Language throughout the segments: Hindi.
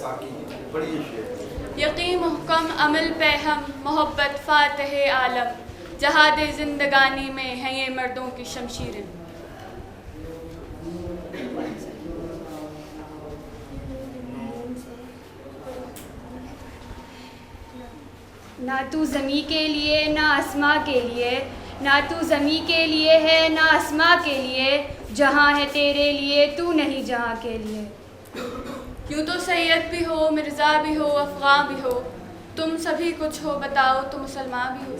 साकी पढ़िए शेर। यकीन मुहकम अमल पे हम मोहब्बत फातह आलम, जहाद जिंदगानी में हैं ये मर्दों की शमशीरें। ना तू ज़मी के लिए ना आसमां के लिए, ना तू ज़मी के लिए है ना आसमां के लिए, जहाँ है तेरे लिए तू नहीं जहाँ के लिए। यूँ तो सैयद भी हो, मिर्ज़ा भी हो, अफ़गान भी हो, तुम सभी कुछ हो, बताओ तुम मुसलमान भी हो।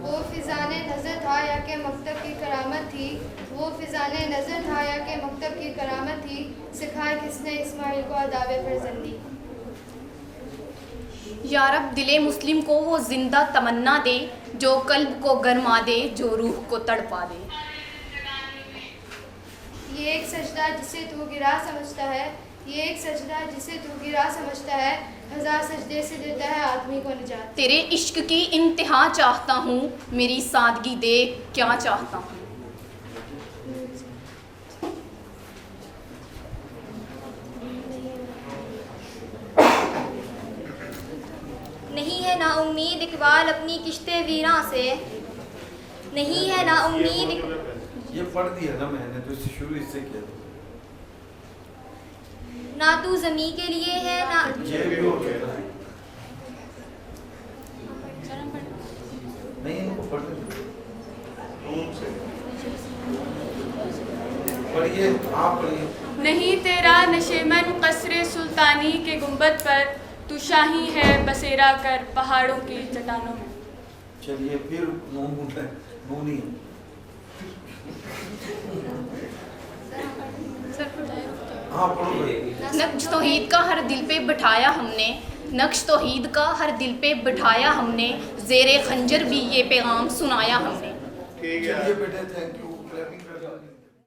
वो फ़िज़ाने नज़र था या के मकतब की करामत थी, वो फ़िज़ाने नज़र था या के मकतब की करामत थी, सिखाए किसने इस्माइल को आदाब फर्जंदी। या रब दिले मुस्लिम को वो जिंदा तमन्ना दे, जो कल्ब को गरमा दे, जो रूह को तड़पा दे। ये एक सजदा जिसे तू गिरा समझता है, ये एक सजदा जिसे तू गिरा समझता है, हज़ार सजदे से देता है आदमी को निजात। तेरे इश्क की इंतहा चाहता हूँ, मेरी सादगी देख क्या चाहता हूँ। नहीं है ना उम्मीद इकबाल अपनी किश्ते वीरां से, नहीं है ना उम्मीद। ये पढ़ दिया ना मैंने, तो इससे शुरू इससे किया था। ना तू ज़मी के लिए है ना, ये भी हो गया ना, नहीं इनको पढ़ पढ़िए, आप पढ़िए। नहीं तेरा नशेमन कसरे सुल्तानी के गुंबद पर, तू शाही है बसेरा कर पहाड़ों की चट्टानों में। चलिए फिर नूनी हाँ पढ़ो भाई। नक्श तौहीद का हर दिल पे बिठाया हमने, नक्श तौहीद का हर दिल पे बिठाया हमने, ज़ेरे खंजर भी ये पैगाम सुनाया हमने। चलिए बेटे, थैंक यू।